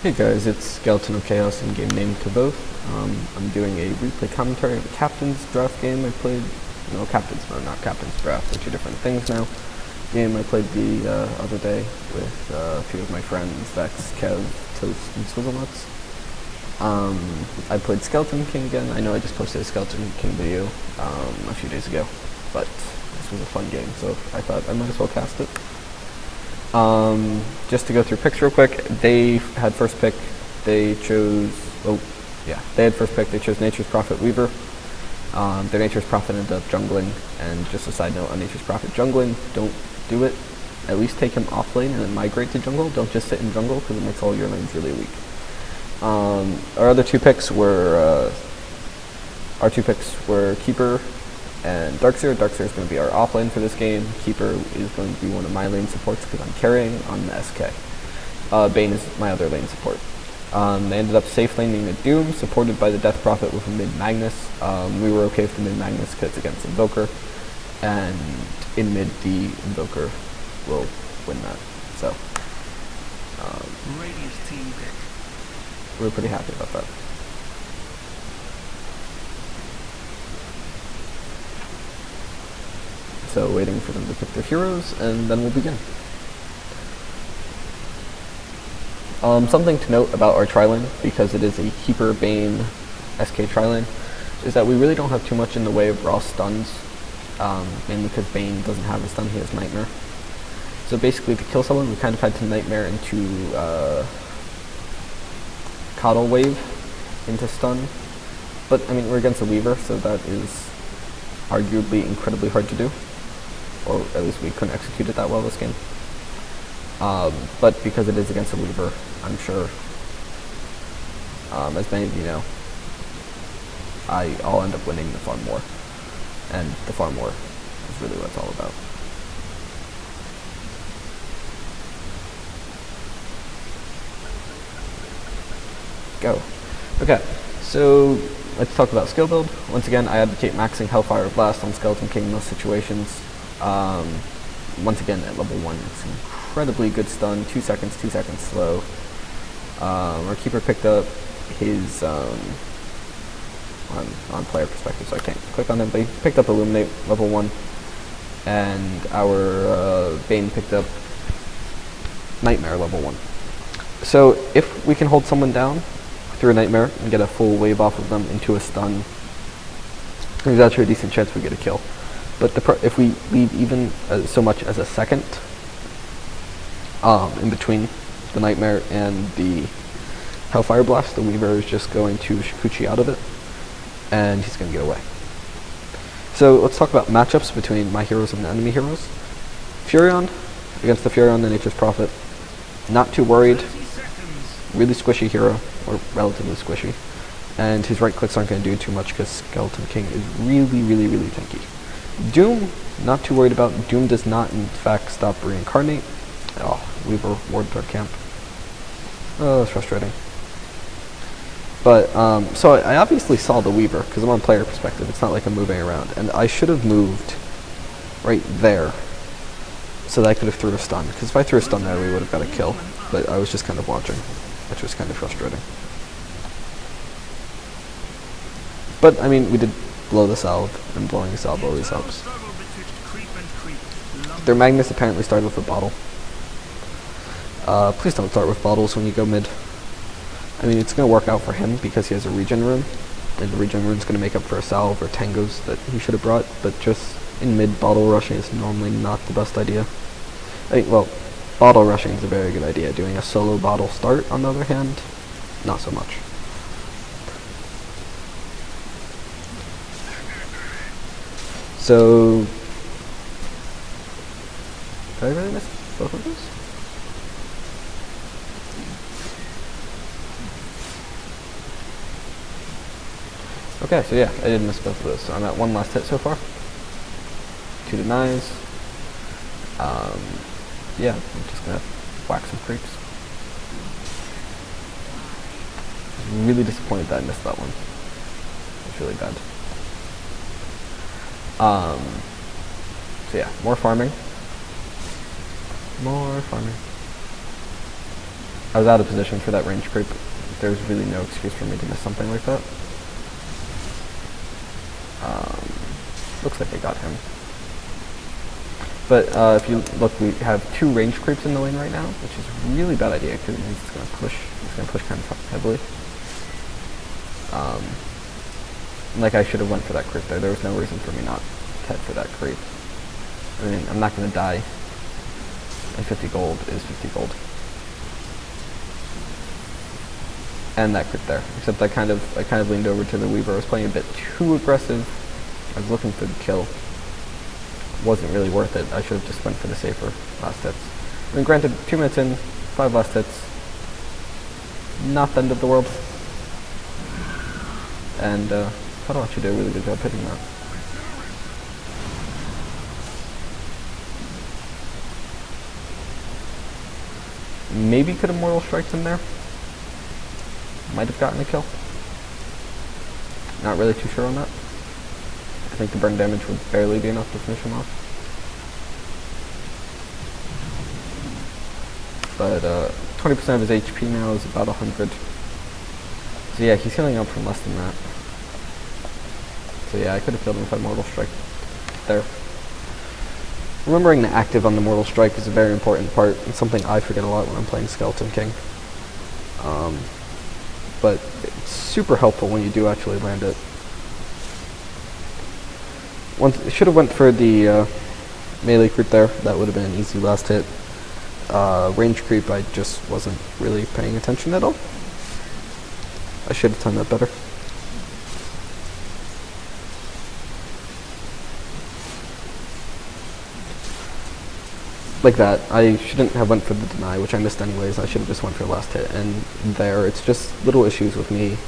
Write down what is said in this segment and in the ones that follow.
Hey guys, it's Skeleton of Chaos in game named Kvothe. I'm doing a replay commentary of a Captain's Draft game I played. No, Captain's Mode, not Captain's Draft. They're two different things now. Game I played the other day with a few of my friends, Vex, Kev, Toast, and Swizzlenuts. I played Skeleton King again. I know I just posted a Skeleton King video a few days ago, but this was a fun game, so I thought I might as well cast it. Just to go through picks real quick, they had first pick, they chose, they had first pick, they chose Nature's Prophet Weaver. Their Nature's Prophet ended up jungling, and just a side note on Nature's Prophet jungling, don't do it. At least take him off lane and then migrate to jungle, don't just sit in jungle because it makes all your lanes really weak. Our other two picks were, Keeper and Darkseer. Darkseer is going to be our off lane for this game. Keeper is going to be one of my lane supports because I'm carrying on the SK. Bane is my other lane support. They ended up safe laning a Doom, supported by the Death Prophet with a mid Magnus. We were okay with the mid Magnus because it's against Invoker, and in mid the Invoker will win that. So we're pretty happy about that. So waiting for them to pick their heroes, and then we'll begin. Something to note about our tri-lane, because it is a Keeper Bane SK tri-lane, is that we really don't have too much in the way of raw stuns, mainly because Bane doesn't have a stun, he has Nightmare. So basically to kill someone we kind of had to Nightmare into Coddle Wave into stun, but I mean we're against a Weaver, so that is arguably incredibly hard to do. Or at least we couldn't execute it that well this game. But because it is against a Weaver, I'm sure, as many of you know, I'll end up winning the farm war. And the farm war is really what it's all about. Go. Okay, so let's talk about skill build. Once again, I advocate maxing Hellfire Blast on Skeleton King in most situations. Once again, at level 1, it's incredibly good stun, 2 seconds slow. Our Keeper picked up his, on player perspective, so I can't click on him, but he picked up Illuminate, level 1, and our Bane picked up Nightmare, level 1. So if we can hold someone down through a Nightmare and get a full wave off of them into a stun, there's actually a decent chance we get a kill. But if we leave even so much as a second in between the Nightmare and the Hellfire Blast, the Weaver is just going to Shikuchi out of it, and he's going to get away. So let's talk about matchups between my heroes and the enemy heroes. Furion against the Furion, the Nature's Prophet. Not too worried. Really squishy hero, or relatively squishy. And his right clicks aren't going to do too much because Skeleton King is really tanky. Doom, not too worried about. Doom does not, in fact, stop reincarnate. Oh, Weaver warded our camp. Oh, that's frustrating. But, so I obviously saw the Weaver, because I'm on player perspective. It's not like I'm moving around. And I should have moved right there, so that I could have threw a stun. Because if I threw a stun there, we would have got a kill. But I was just kind of watching, which was kind of frustrating. But, I mean, we did blow the salve, and blowing the salve always helps. Their Magnus apparently started with a bottle. Please don't start with bottles when you go mid. I mean, it's going to work out for him because he has a regen rune, and the regen rune is going to make up for a salve or tangos that he should have brought, but just in mid, bottle rushing is normally not the best idea. Well, bottle rushing is a very good idea. Doing a solo bottle start, on the other hand, not so much. So, did I really miss both of those? Okay, so yeah, I did miss both of those. So I'm at one last hit so far. 2 denies. Yeah, I'm just gonna whack some creeps. I'm really disappointed that I missed that one. It's really bad. So yeah, more farming. I was out of position for that range creep. There's really no excuse for me to miss something like that. Looks like I got him. But if you look, we have 2 range creeps in the lane right now, which is a really bad idea because it means it's going to push. It's going to push kind of heavily. Like I should have went for that creep there. There was no reason for me not to head for that creep. I mean, I'm not going to die. And 50 gold is 50 gold. And that creep there. Except I kind of leaned over to the Weaver. I was playing a bit too aggressive. I was looking for the kill. Wasn't really worth it. I should have just went for the safer last hits. I mean, granted, 2 minutes in, 5 last hits. Not the end of the world. And Kvothe actually did a really good job hitting that. Maybe could have Mortal Striked in there. Might have gotten a kill. Not really too sure on that. I think the burn damage would barely be enough to finish him off. But 20% of his HP now is about 100. So yeah, he's healing up from less than that. So yeah, I could have killed him if I Mortal Strike there. Remembering the active on the Mortal Strike is a very important part, and something I forget a lot when I'm playing Skeleton King. But it's super helpful when you do actually land it. Should have went for the melee creep there. That would have been an easy last hit. Range creep, I just wasn't really paying attention at all. I should have timed that better. Like that, I shouldn't have went for the deny, which I missed anyways. I should have just went for the last hit. And there, it's just little issues with me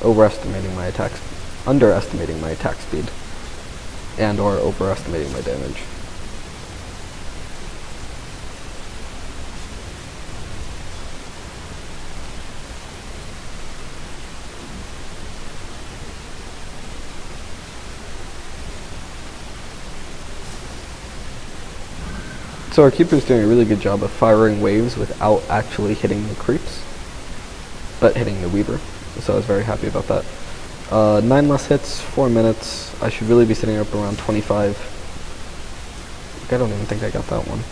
overestimating my attacks. Underestimating my attack speed and or overestimating my damage. So our keeper is doing a really good job of firing waves without actually hitting the creeps, but hitting the Weaver. So I was very happy about that. 9 less hits, 4 minutes. I should really be sitting up around 25. I don't even think I got that one.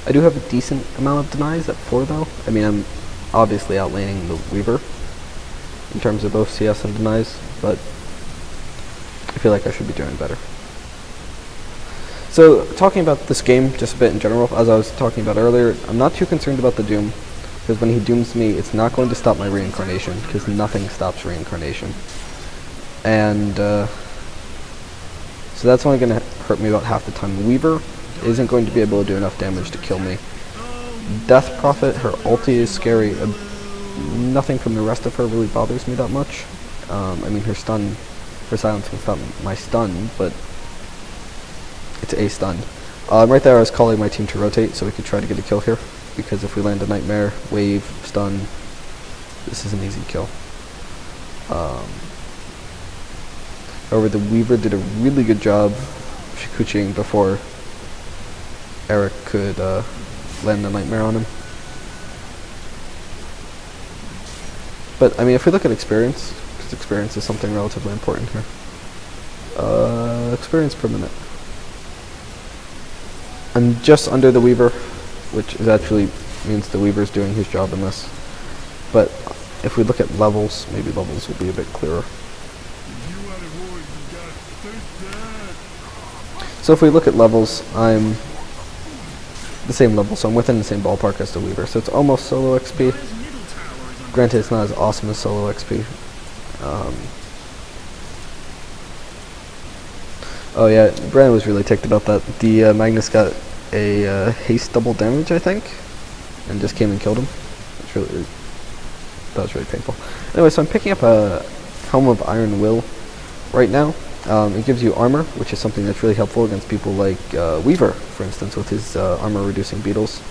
I do have a decent amount of denies at 4 though. I mean, I'm obviously outlaning the Weaver in terms of both CS and denies, but I feel like I should be doing better. So, talking about this game just a bit in general, as I was talking about earlier, I'm not too concerned about the Doom, because when he dooms me, it's not going to stop my reincarnation, because nothing stops reincarnation. And so that's only going to hurt me about half the time. The Weaver isn't going to be able to do enough damage to kill me. Death Prophet, her ulti is scary. Nothing from the rest of her really bothers me that much. I mean, her silence can stop my stun, but it's a stun. Right there I was calling my team to rotate so we could try to get a kill here, because if we land a Nightmare, wave, stun, this is an easy kill. However, the Weaver did a really good job Shikuchiing before Eric could land the Nightmare on him. But, I mean, if we look at experience, because experience is something relatively important here. Experience per minute. I'm just under the Weaver, which is actually means the Weaver's doing his job in this. But if we look at levels, maybe levels will be a bit clearer. So if we look at levels, I'm the same level, so I'm within the same ballpark as the Weaver, so it's almost solo XP. Granted, it's not as awesome as solo XP. Oh yeah, Brandon was really ticked about that. The Magnus got a haste double damage, I think, and just came and killed him. That was really painful. Anyway, so I'm picking up a Helm of Iron Will right now. It gives you armor, which is something that's really helpful against people like Weaver, for instance, with his armor reducing beetles.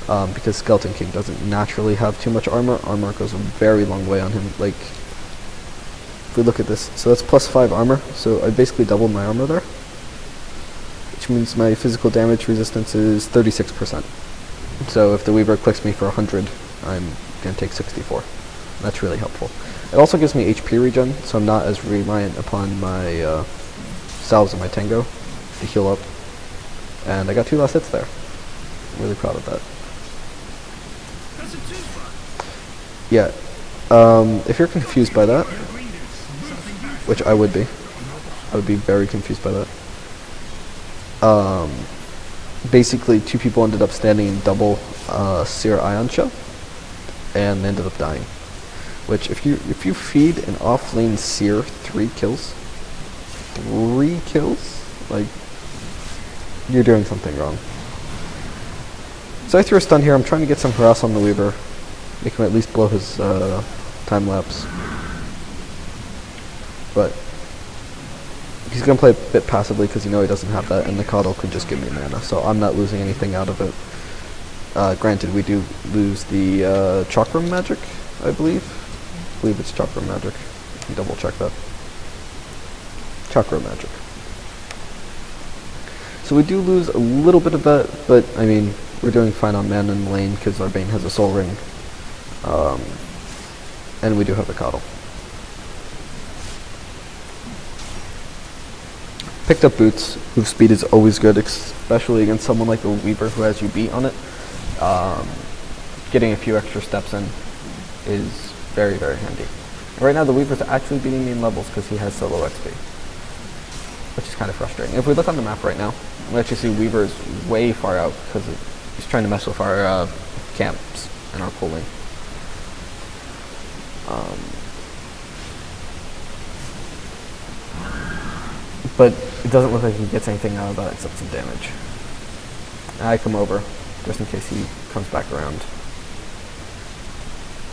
Because Skeleton King doesn't naturally have too much armor. Armor goes a very long way on him. Like, if we look at this, so that's +5 armor, so I basically doubled my armor there, which means my physical damage resistance is 36%. So if the Weaver clicks me for 100, I'm going to take 64. That's really helpful. It also gives me HP regen, so I'm not as reliant upon my salves and my Tango to heal up. And I got 2 last hits there. I'm really proud of that. Yeah, if you're confused by that, which I would be very confused by that. Basically, 2 people ended up standing in double Seer Ion Shell, and they ended up dying. Which, if you feed an off-lane Seer 3 kills, like, you're doing something wrong. So I threw a stun here. I'm trying to get some harass on the Weaver, make him at least blow his time lapse. But he's going to play a bit passively because he doesn't have that, and the Coddle could just give me mana, so I'm not losing anything out of it. Granted, we do lose the Chakra Magic, I believe. I believe it's Chakra Magic. You can double check that. Chakra Magic. So we do lose a little bit of that, but I mean, we're doing fine on mana in the lane because our Bane has a Soul Ring. And we do have a Coddle. Picked up Boots, whose speed is always good, especially against someone like a Weaver who has you beat on it. Getting a few extra steps in is very, very handy. Right now the Weaver's actually beating me in levels because he has solo XP, which is kind of frustrating. If we look on the map right now, we actually see Weaver is way far out because he's trying to mess with our camps and our pooling. But it doesn't look like he gets anything out of that except some damage. I come over, just in case he comes back around.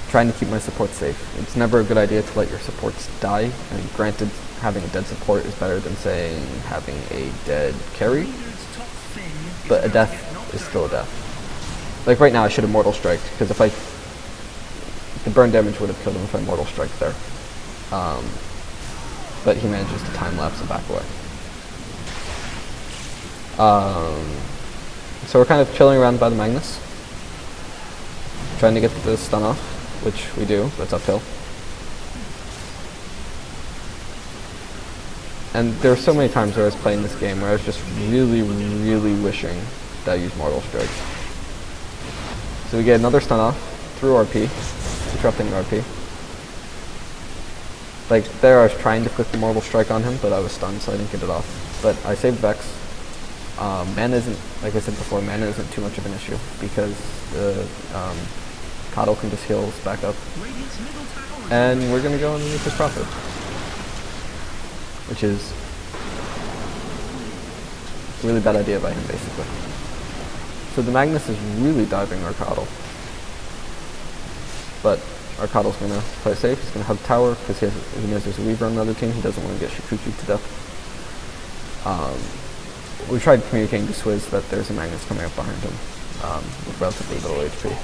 Trying to keep my support safe. It's never a good idea to let your supports die, and granted, having a dead support is better than, saying, having a dead carry, but a death is still a death. Like right now I should have Mortal Striked, because if the burn damage would have killed him if I Mortal Strike there. But he manages to time lapse and back away. So we're kind of chilling around by the Magnus, trying to get the stun off, which we do, but it's uphill. And there were so many times where I was playing this game where I was just really, really wishing that I used Mortal Strike. So we get another stun off through RP, interrupting RP. Like there I was trying to click the Mortal Strike on him, but I was stunned so I didn't get it off. But I saved Vex. Mana isn't, like I said before, mana isn't too much of an issue because the Coddle can just heal us back up. And we're going to go underneath his Prophet, which is a really bad idea by him basically. So the Magnus is really diving our Coddle. But our Coddle's going to play safe. He's going to have the tower because he knows there's a Weaver on the other team. He doesn't want to get Shikuchi to death. We tried communicating to Swizz that there's a Magnus coming up behind him with relatively little HP.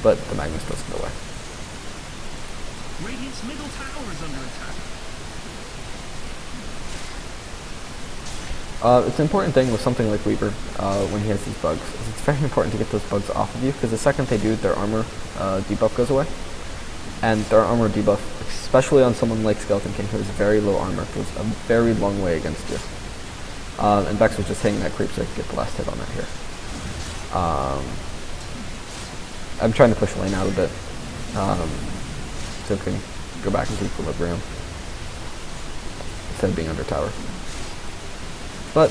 But the Magnus doesn't go away. Radiant's middle tower is under attack. It's an important thing with something like Weaver when he has these bugs. It's very important to get those bugs off of you because the second they do, their armor debuff goes away. And their armor debuff, especially on someone like Skeleton King who has very low armor, goes a very long way against you. And Vex was just hitting that creep so I could get the last hit on it here. I'm trying to push lane out a bit so it can go back into equilibrium instead of being under tower. But,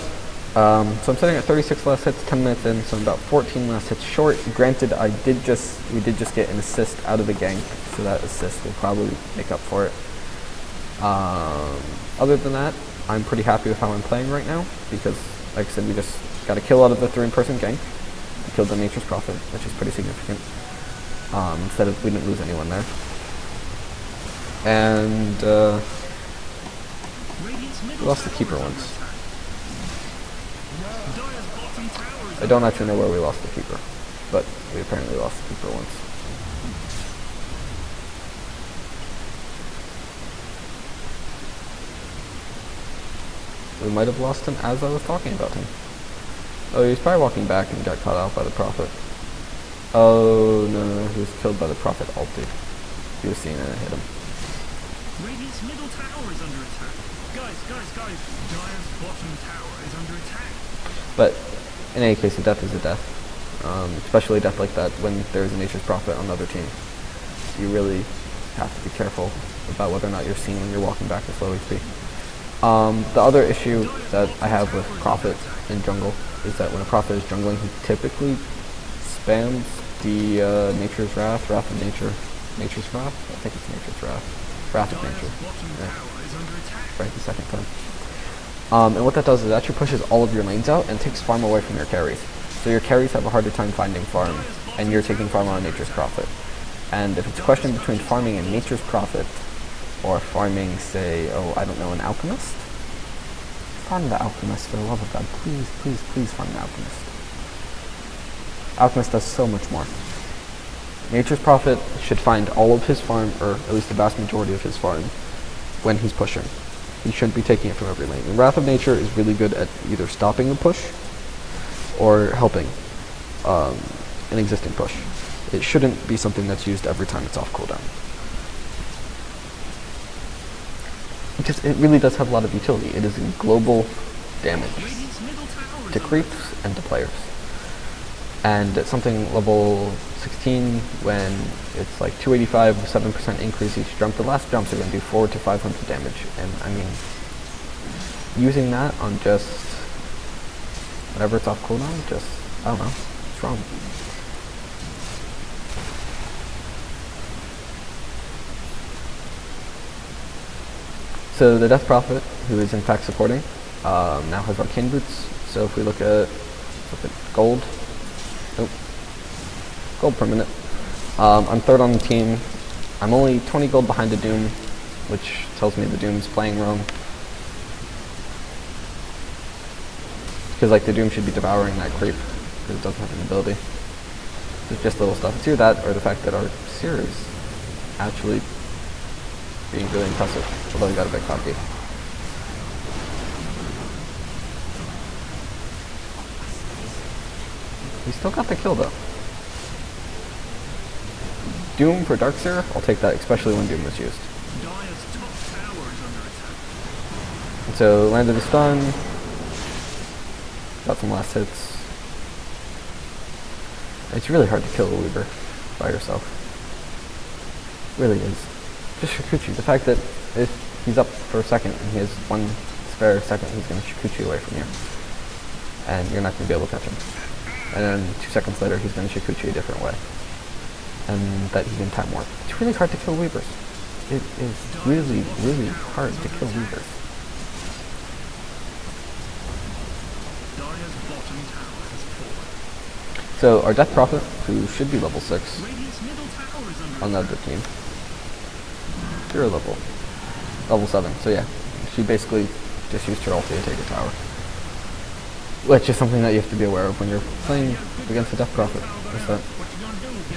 so I'm sitting at 36 last hits, 10 minutes in, so I'm about 14 last hits short. Granted, we did just get an assist out of the gank, so that assist will probably make up for it. Other than that, I'm pretty happy with how I'm playing right now, because, like I said, we just got a kill out of the 3-person gank. We killed the Nature's Prophet, which is pretty significant. Instead of, we didn't lose anyone there. And, Radiant's We middle lost the tower keeper is under once. attack. Dire's bottom tower is I don't actually know where we lost the keeper, but we apparently lost the keeper once. We might have lost him as I was talking about him. Oh, he was probably walking back and got caught out by the Prophet. Oh, no, he was killed by the Prophet ulti. He was seen and it hit him. Radiant's middle tower is under attack. Guys. Dire's bottom tower is under attack. But in any case, a death is a death. Especially a death like that when there's a Nature's Prophet on the other team. You really have to be careful about whether or not you're seen when you're walking back with low HP. The other issue that I have with Prophet in jungle is that when a Prophet is jungling, he typically spams the Nature's Wrath, Wrath of Nature. Nature's Wrath? I think it's Nature's Wrath. Wrath of Nature. Yeah. Right, the second time. And what that does is it actually pushes all of your lanes out and takes farm away from your carries. So your carries have a harder time finding farm, and you're taking farm on Nature's Prophet. And if it's a question between farming a Nature's Prophet, or farming, say, oh, I don't know, an Alchemist? Farm the Alchemist, for the love of God. Please farm the Alchemist. Alchemist does so much more. Nature's Prophet should find all of his farm, or at least the vast majority of his farm, when he's pushing. He shouldn't be taking it from every lane. And Wrath of Nature is really good at either stopping a push, or helping an existing push. It shouldn't be something that's used every time it's off cooldown. Because it really does have a lot of utility. It is global damage to creeps and to players. And at something level 16, when it's like 285 with 7% increase each jump, the last jumps are going to do 400 to 500 damage. And I mean, using that on just whenever it's off cooldown, just, I don't know, it's wrong. So the Death Prophet, who is in fact supporting, now has Arcane Boots. So if we look at gold, nope, gold per minute. I'm third on the team. I'm only 20 gold behind the Doom, which tells me the Doom's playing wrong. Because like the Doom should be devouring that creep, because it doesn't have an ability. It's just little stuff. It's either that or the fact that our Seer is actually being really impressive, although he got a bit cocky. He still got the kill though. Doom for Darkseer, I'll take that, especially when Doom was used. And so landed the stun, got some last hits. It's really hard to kill a Weaver by yourself. Really is. Just Shikuchi. The fact that if he's up for a second and he has one spare second, he's going to Shikuchi away from you. And you're not going to be able to catch him. And then 2 seconds later, he's going to Shikuchi a different way. And that he can time warp. It's really hard to kill Weavers. It is really, really hard to kill Weavers. So our Death Prophet, who should be level 6 on the other team, you're level 7, so yeah, she basically just used her ulti to take a tower. Which is something that you have to be aware of when you're playing against the Death Prophet, is that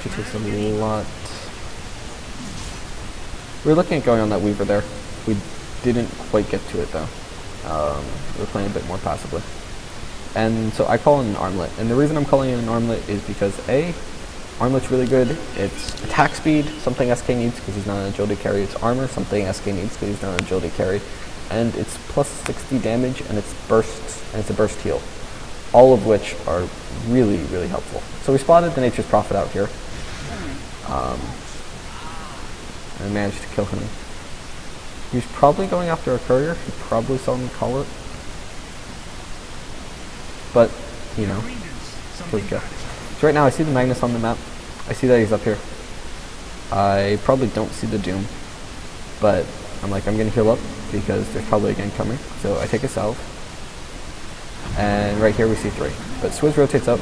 she takes a lot. We were looking at going on that Weaver there. We didn't quite get to it though. We were playing a bit more passively. And so I call in an Armlet, and the reason I'm calling in an Armlet is because A, Armlet's really good. It's attack speed, something SK needs because he's not an agility carry. It's armor, something SK needs because he's not an agility carry. And it's plus 60 damage, and it's bursts, and it's a burst heal. All of which are really, really helpful. So we spotted the Nature's Prophet out here. And managed to kill him. He was probably going after a courier. He probably saw me call it. But, you know, so right now I see the Magnus on the map. I see that he's up here. I probably don't see the Doom, but I'm like, I'm gonna heal up because there's probably a gank coming. So I take a salve, and right here we see 3. But Swizz rotates up.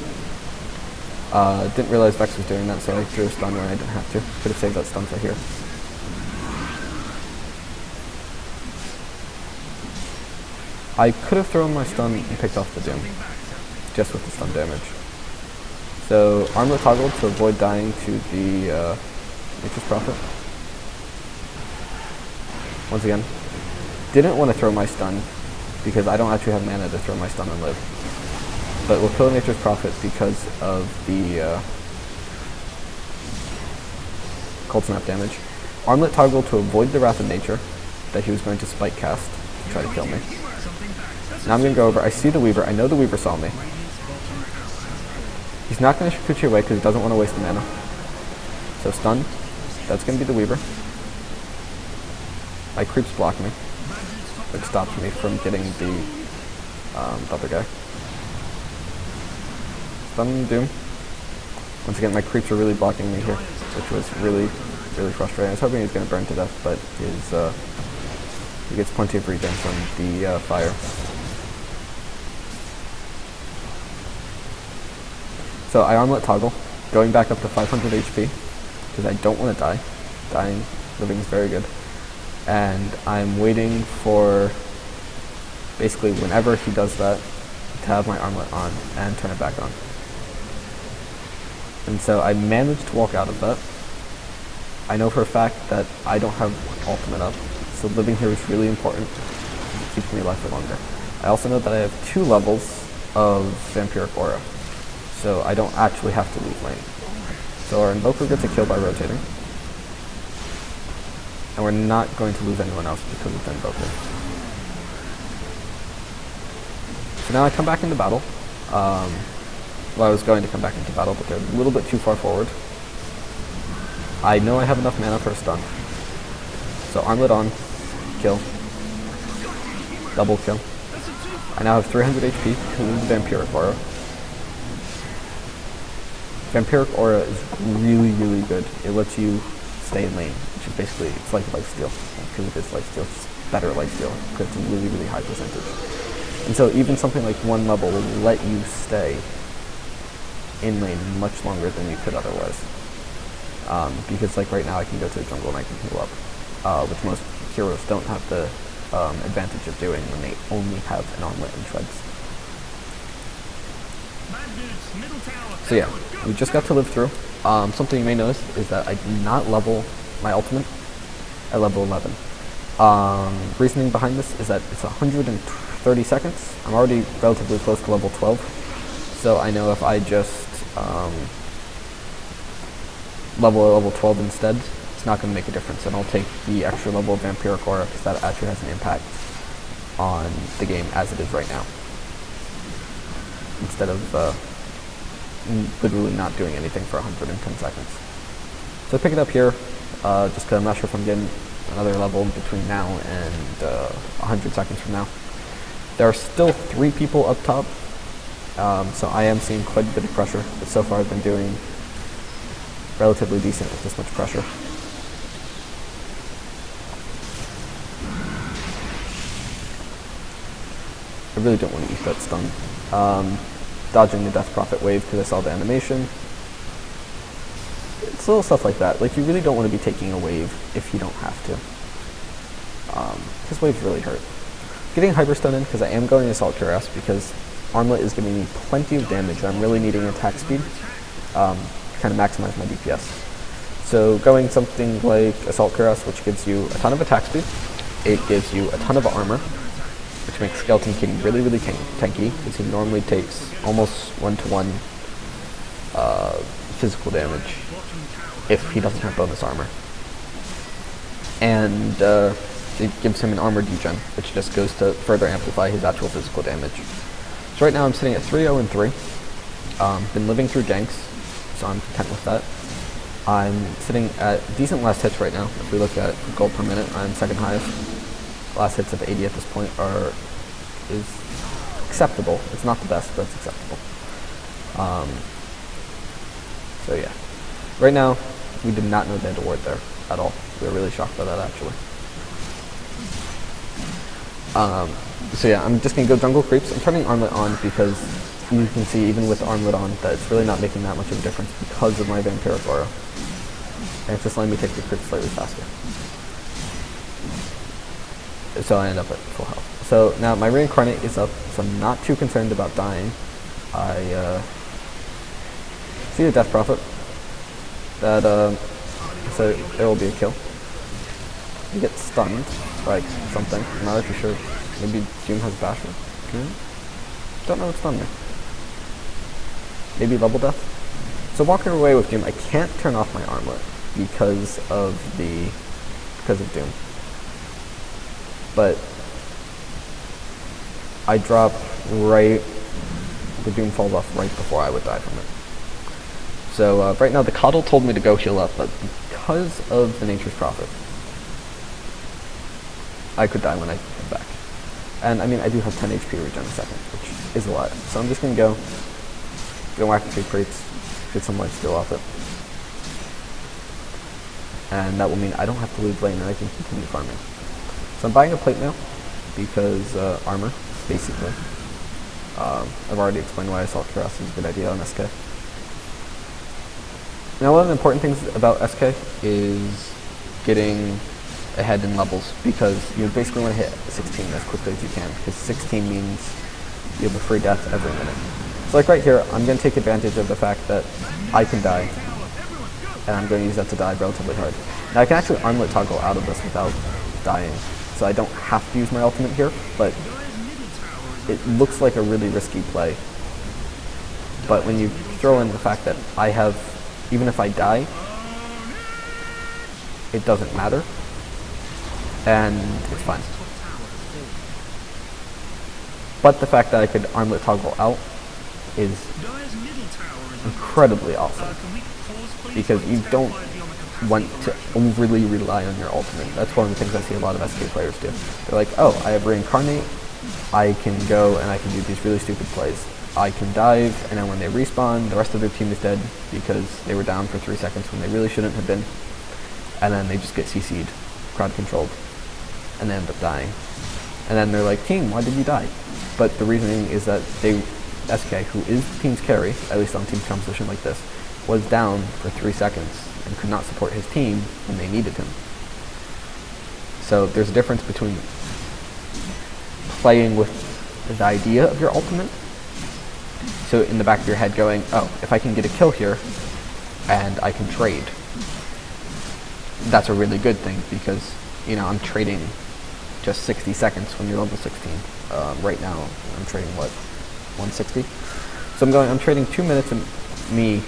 Didn't realize Vex was doing that, so I threw a stun when I didn't have to. Could have saved that stun for here. I could have thrown my stun and picked off the Doom, just with the stun damage. So Armlet toggled to avoid dying to the Nature's Prophet. Once again, didn't want to throw my stun because I don't actually have mana to throw my stun and live. But we'll kill Nature's Prophet because of the Cold Snap damage. Armlet toggled to avoid the Wrath of Nature that he was going to spike cast to try to kill me. Now I'm going to go over, I see the Weaver, I know the Weaver saw me. He's not going to Shikuchi away because he doesn't want to waste the mana. So stun, that's going to be the Weaver. My creeps block me, which stops me from getting the other guy. Stun Doom. Once again, my creeps are really blocking me here, which was really frustrating. I was hoping he was going to burn to death, but he gets plenty of regen from the fire. So I Armlet toggle, going back up to 500 HP, because I don't want to die. Dying, living is very good. And I'm waiting for, basically whenever he does that, to have my Armlet on and turn it back on. And so I managed to walk out of that. I know for a fact that I don't have ultimate up, so living here is really important. It keeps me alive for longer. I also know that I have 2 levels of Vampiric Aura, so I don't actually have to leave lane. So our Invoker gets a kill by rotating, and we're not going to lose anyone else because of the Invoker. So now I come back into battle. Well, I was going to come back into battle, but they're a little bit too far forward. I know I have enough mana for a stun. So Armlet on, kill, double kill. I now have 300 HP, with Vampiric Aura. Vampiric Aura is really good. It lets you stay in lane, which is basically, it's like lifesteal. Because it is lifesteal, it's better lifesteal, because it's a really high percentage. And so even something like 1 level will let you stay in lane much longer than you could otherwise. Because like right now I can go to the jungle and I can heal up, which most heroes don't have the advantage of doing when they only have an Armlet and Shreds. So yeah, we just got to live through. Something you may notice is that I did not level my ultimate at level 11. Reasoning behind this is that it's 130 seconds. I'm already relatively close to level 12, so I know if I just level 12 instead, it's not going to make a difference, and I'll take the extra level of Vampiric Aura because that actually has an impact on the game as it is right now, instead of literally not doing anything for 110 seconds. So I pick it up here, just because I'm not sure if I'm getting another level between now and 100 seconds from now. There are still 3 people up top, so I am seeing quite a bit of pressure, but so far I've been doing relatively decent with this much pressure. I really don't want to eat that stun. Dodging the Death Prophet wave because I saw the animation. It's little stuff like that. Like, you really don't want to be taking a wave if you don't have to. Because waves really hurt. Getting Hyperstun in because I am going Assault Cuirass because Armlet is giving me plenty of damage and I'm really needing attack speed to kind of maximize my DPS. So going something like Assault Cuirass, which gives you a ton of attack speed, it gives you a ton of armor, which makes Skeleton King really tanky because he normally takes almost 1-to-1 physical damage if he doesn't have bonus armor. And it gives him an armor degen, which just goes to further amplify his actual physical damage. So right now I'm sitting at 3-0 and 3. Been living through ganks, so I'm content with that. I'm sitting at decent last hits right now. If we look at gold per minute, I'm second highest. Last hits of 80 at this point is acceptable. It's not the best, but it's acceptable. So yeah. Right now, we did not know they had a ward there at all. We were really shocked by that, actually. So yeah, I'm just going to go jungle creeps. I'm turning Armlet on because you can see, even with Armlet on, that it's really not making that much of a difference because of my Vampiric Aura. And it's just letting me take the creeps slightly faster. So I end up at full health. So now my reincarnate is up, so I'm not too concerned about dying. I see the Death Prophet. That so there will be a kill. You get stunned, like something. I'm not actually sure. Maybe Doom has Basher. Don't know what's done there. Maybe level death. So walking away with Doom, I can't turn off my armlet because of Doom. But I drop right, the Doom falls off right before I would die from it. So right now the Coddle told me to go heal up, but because of the Nature's Prophet, I could die when I come back. And I mean, I do have 10 HP regen a second, which is a lot. So I'm just gonna go whack a few crates, get some lifesteal off it. And that will mean I don't have to leave lane and I can continue farming. So I'm buying a plate mail because armor, basically. I've already explained why Assault Cuirass is a good idea on SK. Now one of the important things about SK is getting ahead in levels, because you basically want to hit 16 as quickly as you can, because 16 means you have a free death every minute. So like right here, I'm going to take advantage of the fact that I can die, and I'm going to use that to die relatively hard. Now I can actually armlet toggle out of this without dying, so I don't have to use my ultimate here, but it looks like a really risky play. But when you throw in the fact that I have, even if I die, it doesn't matter, and it's fine. But the fact that I could armlet toggle out is incredibly awesome, because you don't want to overly rely on your ultimate. That's one of the things I see a lot of SK players do. They're like, oh, I have reincarnate, I can go and I can do these really stupid plays. I can dive, and then when they respawn, the rest of their team is dead because they were down for 3 seconds when they really shouldn't have been. And then they just get CC'd, crowd controlled, and they end up dying. And then they're like, team, why did you die? But the reasoning is that SK, who is the team's carry, at least on team composition like this, was down for 3 seconds and could not support his team when they needed him. So there's a difference between playing with the idea of your ultimate, so in the back of your head going, oh, if I can get a kill here and I can trade, that's a really good thing, because, you know, I'm trading just 60 seconds when you're level 16. Right now I'm trading, what, 160? So I'm trading 2 minutes of me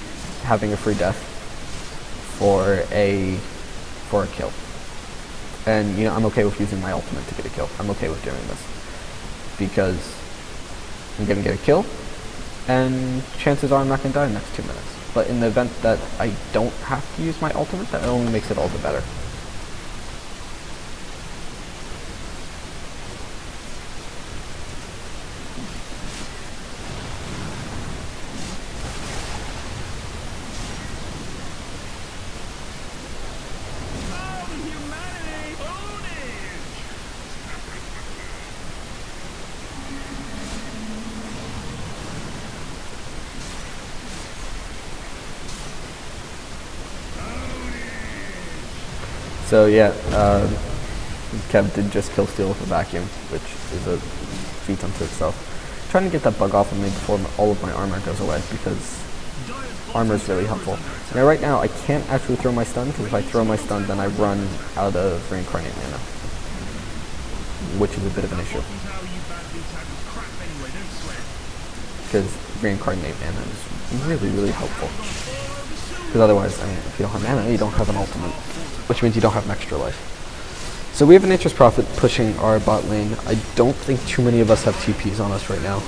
having a free death for a kill. And, you know, I'm okay with using my ultimate to get a kill. I'm okay with doing this, because I'm going to get a kill, and chances are I'm not going to die in the next 2 minutes. But in the event that I don't have to use my ultimate, that only makes it all the better. So yeah, Kev did just kill steal with a vacuum, which is a feat unto itself. I'm trying to get that bug off of me before all of my armor goes away, because armor is really helpful. Now right now I can't actually throw my stun, because if I throw my stun then I run out of reincarnate mana, which is a bit of an issue, because reincarnate mana is really, really helpful. Because otherwise, I mean, if you don't have mana, you don't have an ultimate, which means you don't have an extra life. So we have a Nature's Prophet pushing our bot lane. I don't think too many of us have TPs on us right now.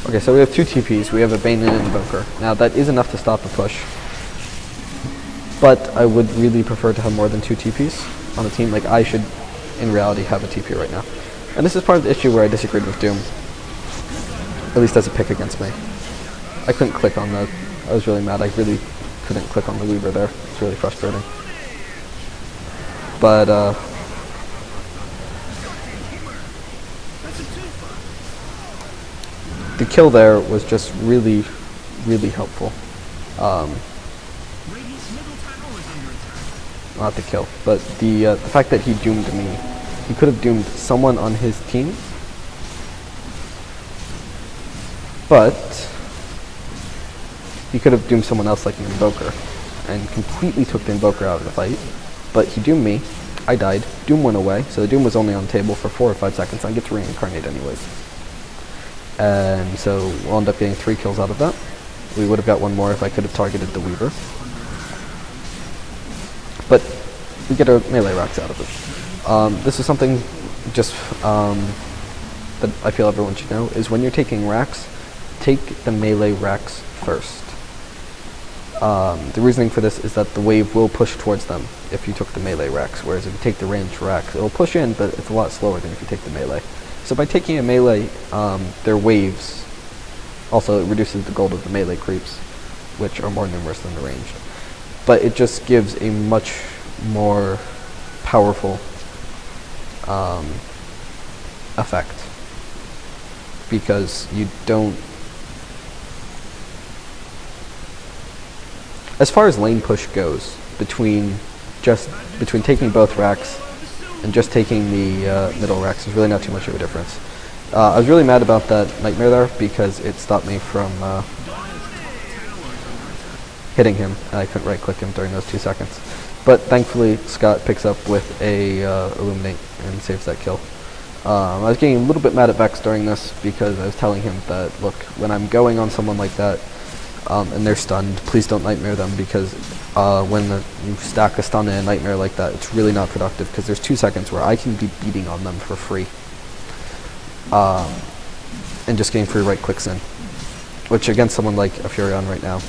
Okay, so we have 2 TPs. We have a Bane and an Invoker. Now that is enough to stop a push, but I would really prefer to have more than 2 TPs on a team. Like, I should, in reality, have a TP right now. And this is part of the issue where I disagreed with Doom, at least as a pick against me. I couldn't click on that. I was really mad. I really couldn't click on the Weaver there. It's really frustrating. But, the kill there was just really, really helpful. not the kill, but the fact that he doomed me. He could have doomed someone on his team, but he could have doomed someone else like an Invoker, and completely took the Invoker out of the fight. But he doomed me, I died, Doom went away, so the Doom was only on the table for 4 or 5 seconds, and I get to reincarnate anyways. And so we'll end up getting 3 kills out of that. We would have got 1 more if I could have targeted the Weaver. But we get our melee racks out of it. This is something just that I feel everyone should know, is when you're taking racks, take the melee racks first. The reasoning for this is that the wave will push towards them if you took the melee racks, whereas if you take the ranged racks, it'll push in, but it's a lot slower than if you take the melee. So by taking a melee, their waves, also it reduces the gold of the melee creeps, which are more numerous than the ranged. But it just gives a much more powerful effect, because you don't... As far as lane push goes, between taking both racks and just taking the middle racks, there's really not too much of a difference. I was really mad about that Nightmare there because it stopped me from hitting him, and I couldn't right-click him during those 2 seconds. But thankfully, Scott picks up with a Illuminate and saves that kill. I was getting a little bit mad at Vex during this because I was telling him that, look, when I'm going on someone like that, and they're stunned, please don't Nightmare them, because when you stack a stun and a Nightmare like that, it's really not productive, because there's 2 seconds where I can be beating on them for free. And just getting free right clicks in. Which against someone like a Furion right now,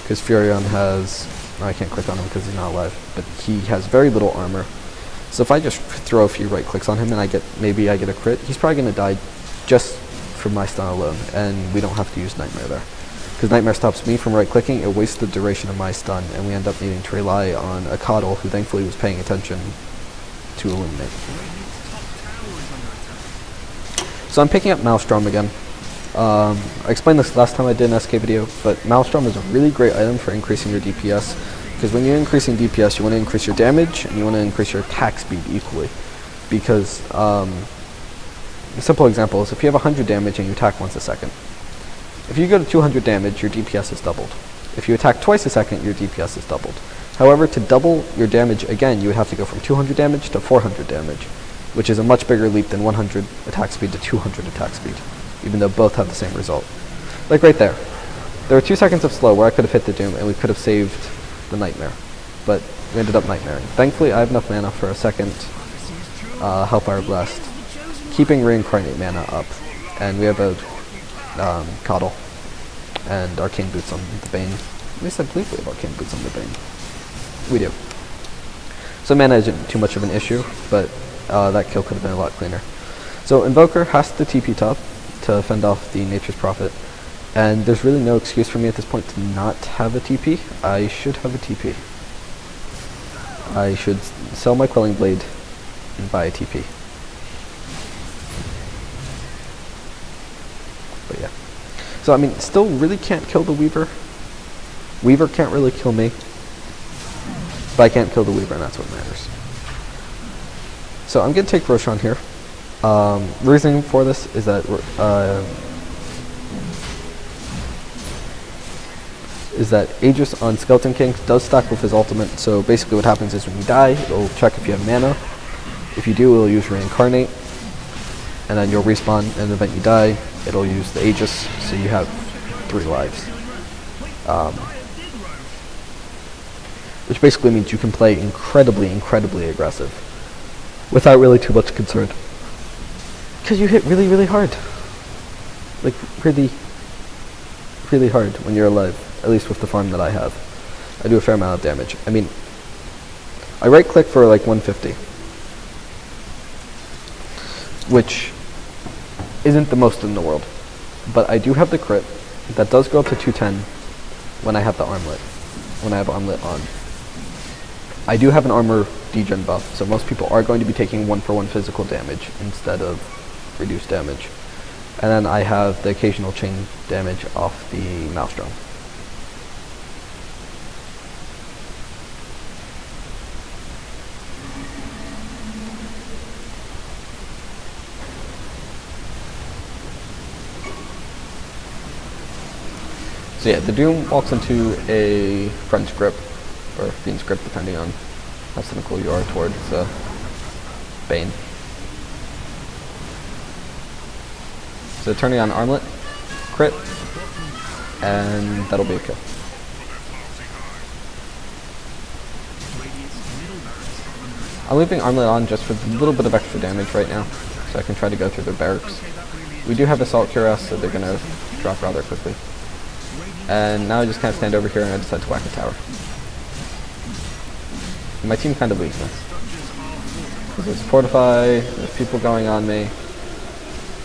because Furion has... I can't click on him because he's not alive, but he has very little armor. So if I just throw a few right clicks on him and maybe I get a crit, he's probably going to die just from my stun alone, and we don't have to use Nightmare there. Because Nightmare stops me from right-clicking, it wastes the duration of my stun, and we end up needing to rely on a Coddle who thankfully was paying attention to Illuminate. So I'm picking up Maelstrom again. I explained this last time I did an SK video, but Maelstrom is a really great item for increasing your DPS, because when you're increasing DPS, you want to increase your damage, and you want to increase your attack speed equally. Because, a simple example is if you have 100 damage and you attack once a second, if you go to 200 damage, your DPS is doubled. If you attack twice a second, your DPS is doubled. However, to double your damage again, you would have to go from 200 damage to 400 damage, which is a much bigger leap than 100 attack speed to 200 attack speed, even though both have the same result. Like right there. There were 2 seconds of slow where I could have hit the Doom and we could have saved the Nightmare, but we ended up Nightmaring. Thankfully, I have enough mana for a second Hellfire Blast, keeping Reincarnate mana up, and we have a Coddle and Arcane Boots on the Bane. At least I believe we have Arcane Boots on the Bane. We do. So mana isn't too much of an issue, but that kill could have been a lot cleaner. So Invoker has to TP top to fend off the Nature's Prophet, and there's really no excuse for me at this point to not have a TP. I should have a TP. I should sell my Quelling Blade and buy a TP. But yeah. So I mean, still really can't kill the Weaver. Weaver can't really kill me. But I can't kill the Weaver, and that's what matters. So I'm going to take Roshan here. Reasoning for this is that Aegis on Skeleton King does stack with his ultimate, so basically what happens is when you die, it'll check if you have mana. If you do, it'll use Reincarnate, and then you'll respawn, and in the event you die, it'll use the Aegis, so you have 3 lives. Which basically means you can play incredibly, incredibly aggressive without really too much concern. Because you hit really, really hard. Like, really, really hard when you're alive, at least with the farm that I have. I do a fair amount of damage. I mean, I right-click for like 150, which isn't the most in the world. But I do have the crit that does go up to 210 when I have the armlet, when I have armlet on. I do have an armor degen buff, so most people are going to be taking 1-for-1 physical damage instead of reduced damage. And then I have the occasional chain damage off the Maelstrom. So yeah, the Doom walks into a French grip, or Fiend's grip, depending on how cynical you are towards Bane. So turning on Armlet, crit, and that'll be a kill. I'm leaving Armlet on just for a little bit of extra damage right now, so I can try to go through their barracks. We do have Assault Cuirass, so they're going to drop rather quickly. And now I just kind of stand over here and I decide to whack a tower. And my team kind of leaves me. Because there's Fortify, there's people going on me,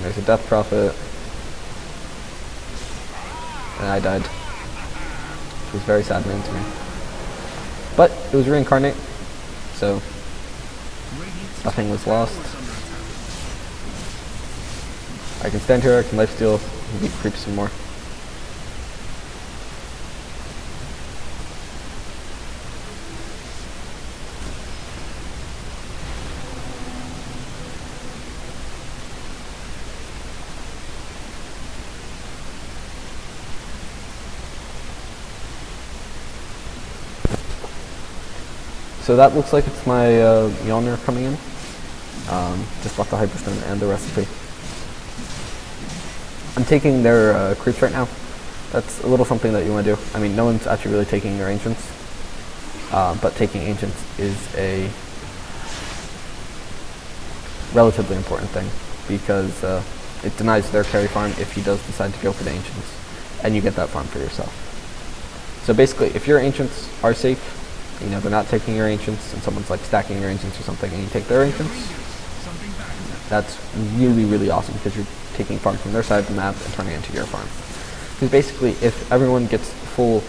there's a Death Prophet, and I died. Which was very saddening to me. But it was Reincarnate, so nothing was lost. I can stand here, I can lifesteal, and beat creep some more. So that looks like it's my Mjolnir coming in. Just bought the Hyperstone and the recipe. I'm taking their creeps right now. That's a little something that you want to do. I mean, no one's actually really taking your Ancients. But taking Ancients is a relatively important thing. Because it denies their carry farm if he does decide to go for the Ancients. And you get that farm for yourself. So basically, if your Ancients are safe, you know, they're not taking your Ancients, and someone's like stacking your Ancients or something, and you take their Ancients, that's really, really awesome, because you're taking farm from their side of the map and turning it into your farm. Because basically, if everyone gets full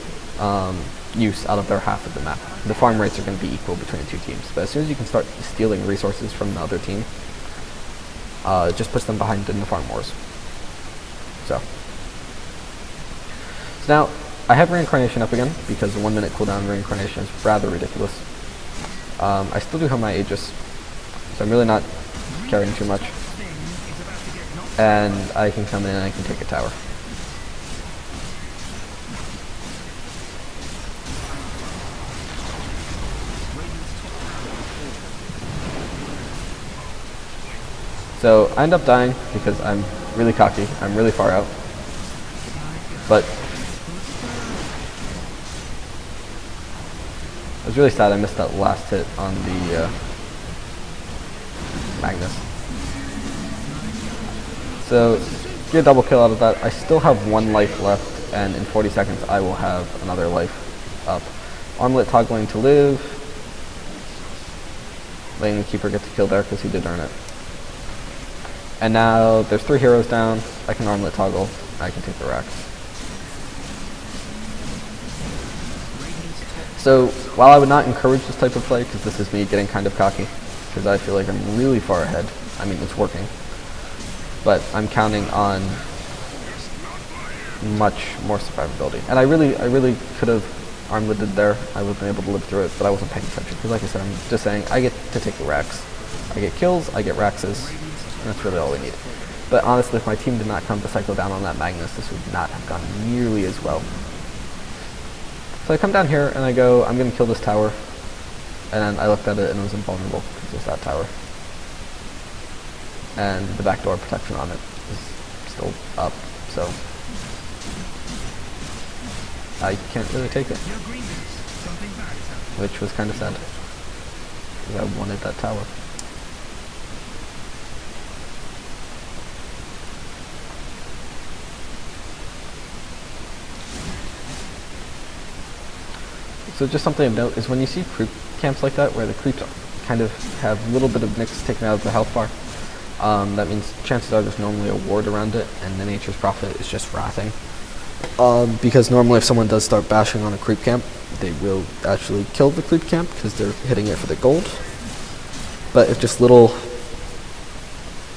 use out of their half of the map, the farm rates are going to be equal between the two teams. But as soon as you can start stealing resources from the other team, it just puts them behind in the farm wars. So now, I have Reincarnation up again, because the 1 minute cooldown Reincarnation is rather ridiculous. I still do have my Aegis, so I'm really not carrying too much. And I can come in and I can take a tower. So I end up dying because I'm really cocky, I'm really far out. But I was really sad I missed that last hit on the Magnus. So, get a double kill out of that. I still have 1 life left, and in 40 seconds I will have another life up. Armlet toggling to live. Letting the Keeper get the kill there because he did earn it. And now there's 3 heroes down. I can Armlet toggle. I can take the racks. So, while I would not encourage this type of play, because this is me getting kind of cocky, because I feel like I'm really far ahead. I mean, it's working. But I'm counting on much more survivability. And I really could have armleted there. I would have been able to live through it, but I wasn't paying attention. Because like I said, I'm just saying, I get to take the racks. I get kills, I get raxes, and that's really all we need. But honestly, if my team did not come to cycle down on that Magnus, this would not have gone nearly as well. So I come down here and I go, I'm going to kill this tower. And then I looked at it and it was invulnerable because it's that tower. And the backdoor protection on it is still up, so I can't really take it. Which was kind of sad, because I wanted that tower. So just something of note is when you see creep camps like that, where the creeps kind of have a little bit of nicks taken out of the health bar, that means chances are there's normally a ward around it, and the Nature's Prophet is just wrathing. Because normally if someone does start bashing on a creep camp, they will actually kill the creep camp because they're hitting it for the gold. But if just little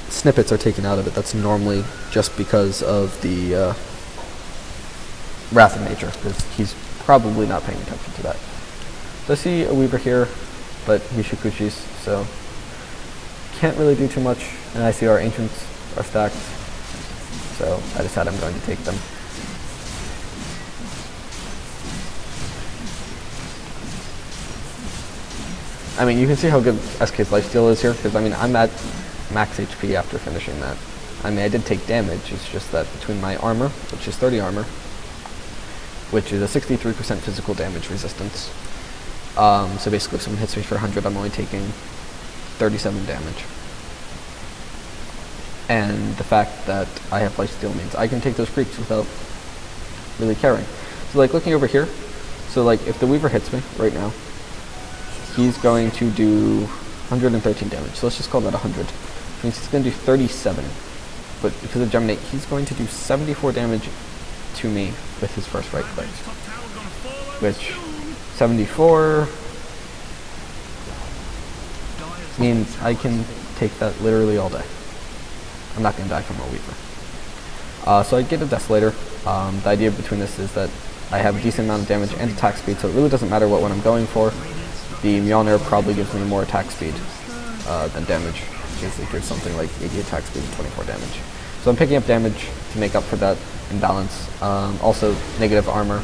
snippets are taken out of it, that's normally just because of the Wrath of Nature, because he's probably not paying attention to that. So I see a Weaver here, but he's Shikuchi's, so can't really do too much. And I see our Ancients are stacked, so I decide I'm going to take them. I mean, you can see how good SK's lifesteal is here, because I mean, I'm at max HP after finishing that. I mean, I did take damage, it's just that between my armor, which is 30 armor, which is a 63% physical damage resistance. So basically if someone hits me for 100, I'm only taking 37 damage. And the fact that I have lifesteal means I can take those creeps without really caring. So like looking over here, so like if the Weaver hits me right now, he's going to do 113 damage. So let's just call that 100. Which means he's going to do 37. But because of Geminate, he's going to do 74 damage to me with his first right click. Which 74 means I can take that literally all day. I'm not going to die from a Weaver. So I get a Desolator. The idea between this is that I have a decent amount of damage and attack speed, so it really doesn't matter what one I'm going for. The Mjolnir probably gives me more attack speed than damage. Basically gives something like 80 attack speed and 24 damage. So I'm picking up damage to make up for that imbalance. Also, negative armor.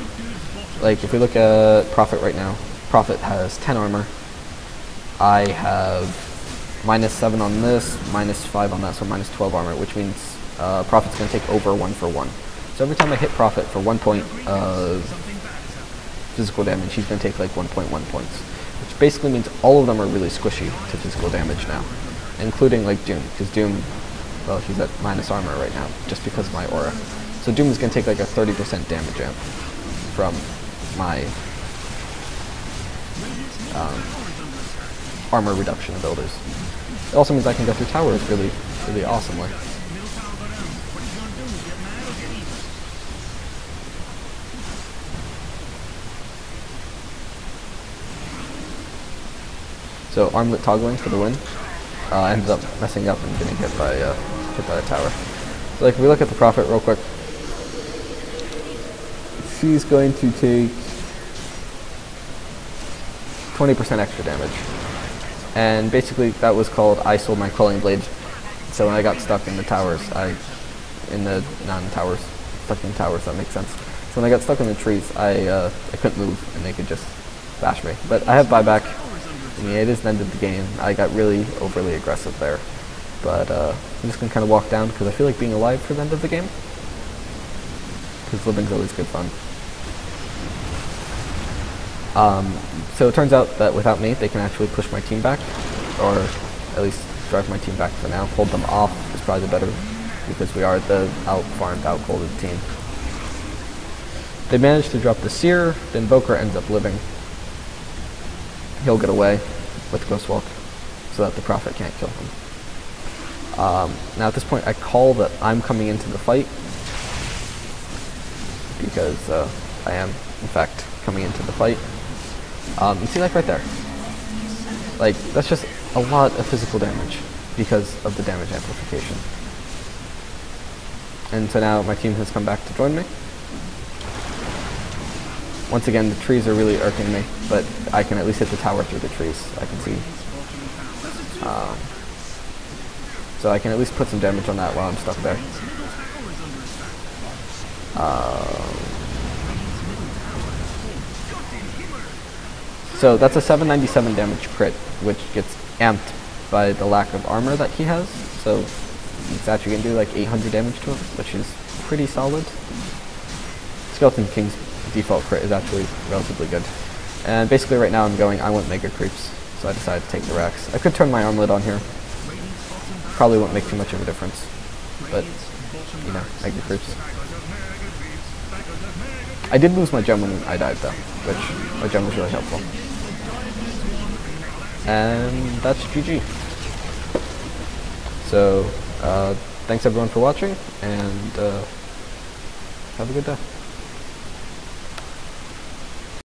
Like if we look at Prophet right now, Prophet has 10 armor. I have -7 on this, -5 on that, so -12 armor, which means Prophet's going to take over 1 for 1. So every time I hit Prophet for 1 point of physical damage, he's going to take like 1.1 points. Which basically means all of them are really squishy to physical damage now. Including like Doom, because Doom, well, he's at minus armor right now, just because of my aura. So Doom is going to take like a 30% damage amp from my armor reduction abilities. It also means I can go through towers really, really awesomely. So armlet toggling for the win. Ends up messing up and getting hit by the tower. So like if we look at the Prophet real quick, she's going to take 20% extra damage. And basically that was called I sold my Quelling Blade. So when I got stuck in the towers, stuck in towers, that makes sense. So when I got stuck in the trees, I couldn't move and they could just bash me. But I have buyback. I mean, it is the end of the game. I got really overly aggressive there. But I'm just going to kind of walk down because I feel like being alive for the end of the game. Because living's always good fun. So it turns out that without me, they can actually push my team back. Or at least drive my team back for now. Hold them off is probably the better, because we are the out-farmed, out-colded team. They managed to drop the Seer, the Invoker ends up living. He'll get away with Ghostwalk so that the Prophet can't kill him. Now at this point I call that I'm coming into the fight because I am in fact coming into the fight. You see like right there, like that's just a lot of physical damage because of the damage amplification. And so now my team has come back to join me. Once again, the trees are really irking me, but I can at least hit the tower through the trees. I can see. So I can at least put some damage on that while I'm stuck there. So that's a 797 damage crit, which gets amped by the lack of armor that he has. So it's actually going to do like 800 damage to him, which is pretty solid. Skeleton King's default crit is actually relatively good. And basically right now I'm going, I want Mega Creeps, so I decided to take the Rax. I could turn my armlet on here. Probably won't make too much of a difference. But, you know, Mega Creeps. I did lose my gem when I died though, which my gem was really helpful. And that's GG. So, thanks everyone for watching, and have a good day.